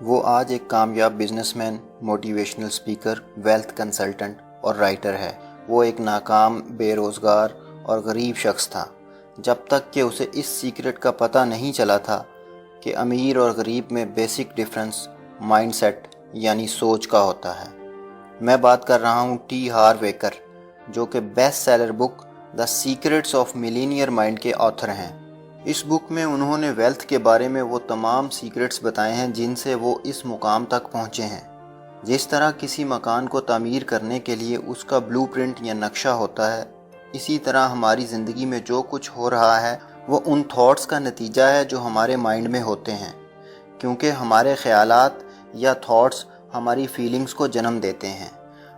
وہ آج ایک کامیاب business man, motivational speaker, wealth consultant اور رائٹر ہے۔ وہ ایک ناکام، بے روزگار اور غریب شخص تھا، جب تک کہ اسے اس سیکرٹ کا پتہ نہیں چلا تھا کہ امیر اور غریب میں بیسک ڈیفرنس مائنڈ سیٹ یعنی سوچ کا ہوتا ہے۔ میں بات کر رہا ہوں ٹی ہارو ویکر، جو کہ best seller book the secrets of millionaire mind کے آتھر ہیں۔ اس بک میں انہوں نے ویلتھ کے بارے میں وہ تمام سیکرٹس بتائے ہیں جن سے وہ اس مقام تک پہنچے ہیں۔ جس طرح کسی مکان کو تعمیر کرنے کے لیے اس کا بلو پرنٹ یا نقشہ ہوتا ہے، اسی طرح ہماری زندگی میں جو کچھ ہو رہا ہے وہ ان تھاٹس کا نتیجہ ہے جو ہمارے مائنڈ میں ہوتے ہیں، کیونکہ ہمارے خیالات یا تھاٹس ہماری فیلنگز کو جنم دیتے ہیں۔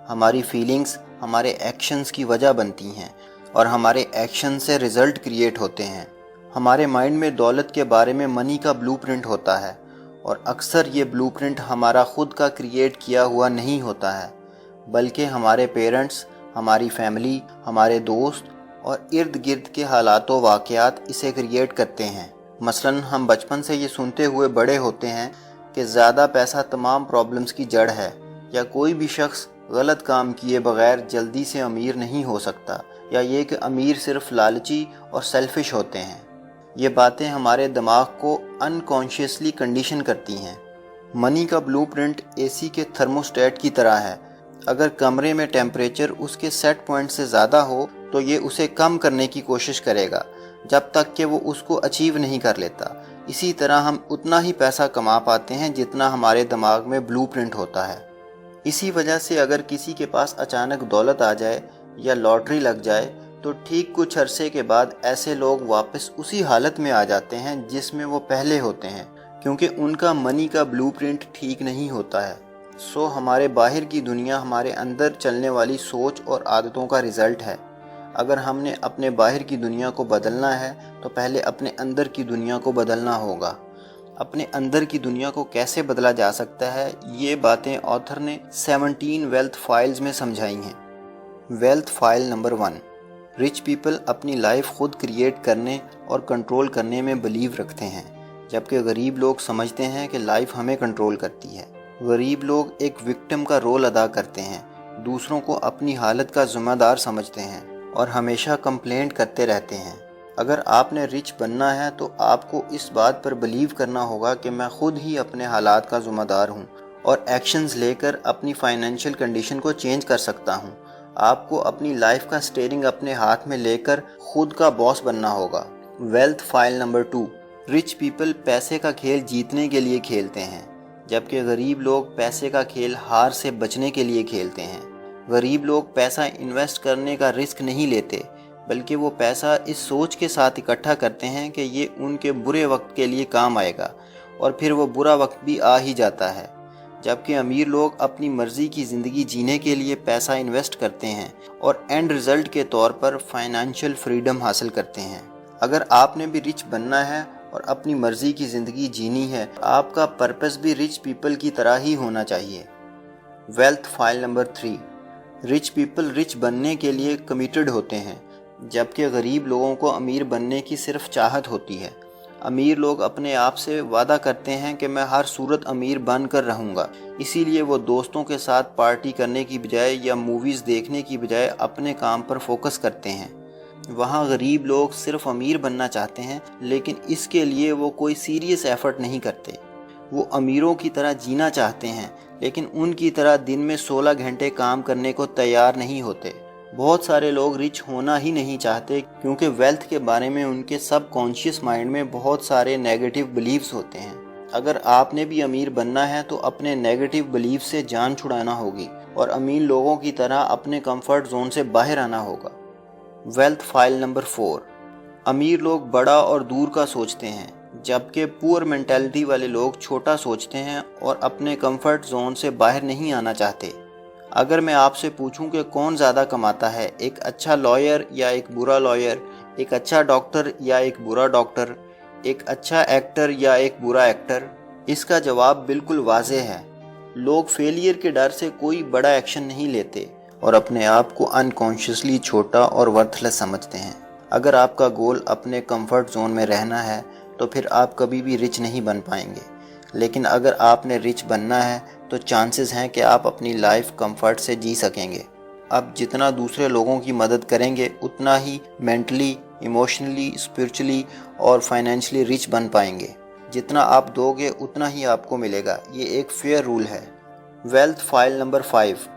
ہماری فیلنگز ہمارے ایکشنز کی وجہ بنتی ہیں اور ہمارے ایکشن سے رزلٹ کریٹ ہوتے ہیں۔ ہمارے مائنڈ میں دولت کے بارے میں منی کا بلو پرنٹ ہوتا ہے، اور اکثر یہ بلو پرنٹ ہمارا خود کا کریٹ کیا ہوا نہیں ہوتا ہے، بلکہ ہمارے پیرنٹس، ہماری فیملی، ہمارے دوست اور ارد گرد کے حالات و واقعات اسے کریٹ کرتے ہیں۔ مثلاً ہم بچپن سے یہ سنتے ہوئے بڑے ہوتے ہیں کہ زیادہ پیسہ تمام پرابلمز کی جڑ ہے، یا کوئی بھی شخص غلط کام کیے بغیر جلدی سے امیر نہیں ہو سکتا، یا یہ کہ امیر صرف لالچی اور سیلفش ہوتے ہیں۔ یہ باتیں ہمارے دماغ کو انکانشیسلی کنڈیشن کرتی ہیں۔ منی کا بلو پرنٹ اے سی کے تھرموسٹیٹ کی طرح ہے۔ اگر کمرے میں ٹیمپریچر اس کے سیٹ پوائنٹ سے زیادہ ہو تو یہ اسے کم کرنے کی کوشش کرے گا جب تک کہ وہ اس کو اچیو نہیں کر لیتا۔ اسی طرح ہم اتنا ہی پیسہ کما پاتے ہیں جتنا ہمارے دماغ میں بلو پرنٹ ہوتا ہے۔ اسی وجہ سے اگر کسی کے پاس اچانک دولت آ جائے یا لاٹری لگ جائے تو ٹھیک کچھ عرصے کے بعد ایسے لوگ واپس اسی حالت میں آ جاتے ہیں جس میں وہ پہلے ہوتے ہیں، کیونکہ ان کا منی کا بلو پرنٹ ٹھیک نہیں ہوتا ہے۔ ہمارے باہر کی دنیا ہمارے اندر چلنے والی سوچ اور عادتوں کا رزلٹ ہے۔ اگر ہم نے اپنے باہر کی دنیا کو بدلنا ہے تو پہلے اپنے اندر کی دنیا کو بدلنا ہوگا۔ اپنے اندر کی دنیا کو کیسے بدلا جا سکتا ہے، یہ باتیں آتھر نے 17 ویلتھ فائلز میں سمجھائی ہیں۔ Wealth file number 1، rich people اپنی لائف خود کریٹ کرنے اور کنٹرول کرنے میں بلیو رکھتے ہیں، جبکہ غریب لوگ سمجھتے ہیں کہ لائف ہمیں کنٹرول کرتی ہے۔ غریب لوگ ایک وکٹم کا رول ادا کرتے ہیں، دوسروں کو اپنی حالت کا ذمہ دار سمجھتے ہیں اور ہمیشہ کمپلینٹ کرتے رہتے ہیں۔ اگر آپ نے رچ بننا ہے تو آپ کو اس بات پر بلیو کرنا ہوگا کہ میں خود ہی اپنے حالات کا ذمہ دار ہوں اور ایکشنز لے کر اپنی فائنینشیل کنڈیشن کو چینج کر سکتا ہوں۔ آپ کو اپنی لائف کا سٹیئرنگ اپنے ہاتھ میں لے کر خود کا باس بننا ہوگا۔ Wealth file number 2، rich people پیسے کا کھیل جیتنے کے لیے کھیلتے ہیں، جبکہ غریب لوگ پیسے کا کھیل ہار سے بچنے کے لیے کھیلتے ہیں۔ غریب لوگ پیسہ انویسٹ کرنے کا رسک نہیں لیتے، بلکہ وہ پیسہ اس سوچ کے ساتھ اکٹھا کرتے ہیں کہ یہ ان کے برے وقت کے لیے کام آئے گا، اور پھر وہ برا وقت بھی آ ہی جاتا ہے۔ جبکہ امیر لوگ اپنی مرضی کی زندگی جینے کے لیے پیسہ انویسٹ کرتے ہیں اور اینڈ رزلٹ کے طور پر فائنینشیل فریڈم حاصل کرتے ہیں۔ اگر آپ نے بھی رچ بننا ہے اور اپنی مرضی کی زندگی جینی ہے، آپ کا پرپس بھی رچ پیپل کی طرح ہی ہونا چاہیے۔ Wealth file number 3، rich people rich بننے کے لیے کمیٹڈ ہوتے ہیں، جبکہ غریب لوگوں کو امیر بننے کی صرف چاہت ہوتی ہے۔ امیر لوگ اپنے آپ سے وعدہ کرتے ہیں کہ میں ہر صورت امیر بن کر رہوں گا، اسی لیے وہ دوستوں کے ساتھ پارٹی کرنے کی بجائے یا موویز دیکھنے کی بجائے اپنے کام پر فوکس کرتے ہیں۔ وہاں غریب لوگ صرف امیر بننا چاہتے ہیں، لیکن اس کے لیے وہ کوئی سیریس ایفرٹ نہیں کرتے۔ وہ امیروں کی طرح جینا چاہتے ہیں، لیکن ان کی طرح دن میں 16 گھنٹے کام کرنے کو تیار نہیں ہوتے۔ بہت سارے لوگ رچ ہونا ہی نہیں چاہتے کیونکہ ویلتھ کے بارے میں ان کے سب کانشیس مائنڈ میں بہت سارے نیگیٹو بلیفز ہوتے ہیں۔ اگر آپ نے بھی امیر بننا ہے تو اپنے نیگیٹو بلیف سے جان چھڑانا ہوگی اور امیر لوگوں کی طرح اپنے کمفرٹ زون سے باہر آنا ہوگا۔ ویلتھ فائل نمبر 4، امیر لوگ بڑا اور دور کا سوچتے ہیں، جبکہ پور مینٹیلٹی والے لوگ چھوٹا سوچتے ہیں اور اپنے کمفرٹ زون سے باہر نہیں آنا چاہتے۔ اگر میں آپ سے پوچھوں کہ کون زیادہ کماتا ہے، ایک اچھا لائر یا ایک برا لائر، ایک اچھا ڈاکٹر یا ایک برا ڈاکٹر، ایک اچھا ایکٹر یا ایک برا ایکٹر، اس کا جواب بالکل واضح ہے۔ لوگ فیلئر کے ڈر سے کوئی بڑا ایکشن نہیں لیتے اور اپنے آپ کو انکانشیسلی چھوٹا اور ورتھ لیس سمجھتے ہیں۔ اگر آپ کا گول اپنے کمفرٹ زون میں رہنا ہے تو پھر آپ کبھی بھی رچ نہیں بن پائیں گے۔ لیکن اگر آپ نے رچ بننا ہے تو چانسز ہیں کہ آپ اپنی لائف کمفرٹ سے جی سکیں گے۔ اب جتنا دوسرے لوگوں کی مدد کریں گے اتنا ہی مینٹلی، ایموشنلی، اسپرچولی اور فائنینشلی رچ بن پائیں گے۔ جتنا آپ دو گے اتنا ہی آپ کو ملے گا، یہ ایک فیئر رول ہے۔ ویلتھ فائل نمبر 5،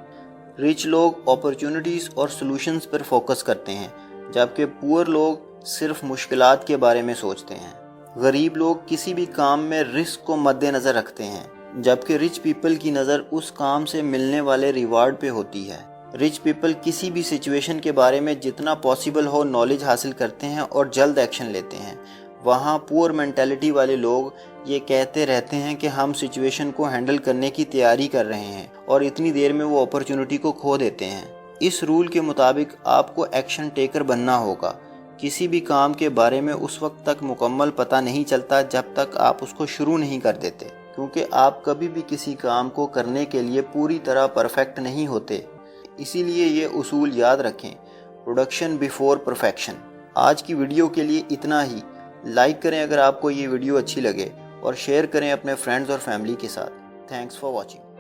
رچ لوگ اپرچونٹیز اور سلوشنز پر فوکس کرتے ہیں، جبکہ پور لوگ صرف مشکلات کے بارے میں سوچتے ہیں۔ غریب لوگ کسی بھی کام میں رسک کو مد نظر رکھتے ہیں، جبکہ رچ پیپل کی نظر اس کام سے ملنے والے ریوارڈ پہ ہوتی ہے۔ رچ پیپل کسی بھی سچویشن کے بارے میں جتنا پاسبل ہو نالج حاصل کرتے ہیں اور جلد ایکشن لیتے ہیں، وہاں پور مینٹیلٹی والے لوگ یہ کہتے رہتے ہیں کہ ہم سچویشن کو ہینڈل کرنے کی تیاری کر رہے ہیں، اور اتنی دیر میں وہ اپرچونٹی کو کھو دیتے ہیں۔ اس رول کے مطابق آپ کو ایکشن ٹیکر بننا ہوگا۔ کسی بھی کام کے بارے میں اس وقت تک مکمل پتہ نہیں چلتا جب تک آپ اس کو شروع نہیں کر دیتے، کیونکہ آپ کبھی بھی کسی کام کو کرنے کے لیے پوری طرح پرفیکٹ نہیں ہوتے۔ اسی لیے یہ اصول یاد رکھیں، پروڈکشن بیفور پرفیکشن۔ آج کی ویڈیو کے لیے اتنا ہی۔ لائک کریں اگر آپ کو یہ ویڈیو اچھی لگے، اور شیئر کریں اپنے فرینڈز اور فیملی کے ساتھ۔ Thanks for watching.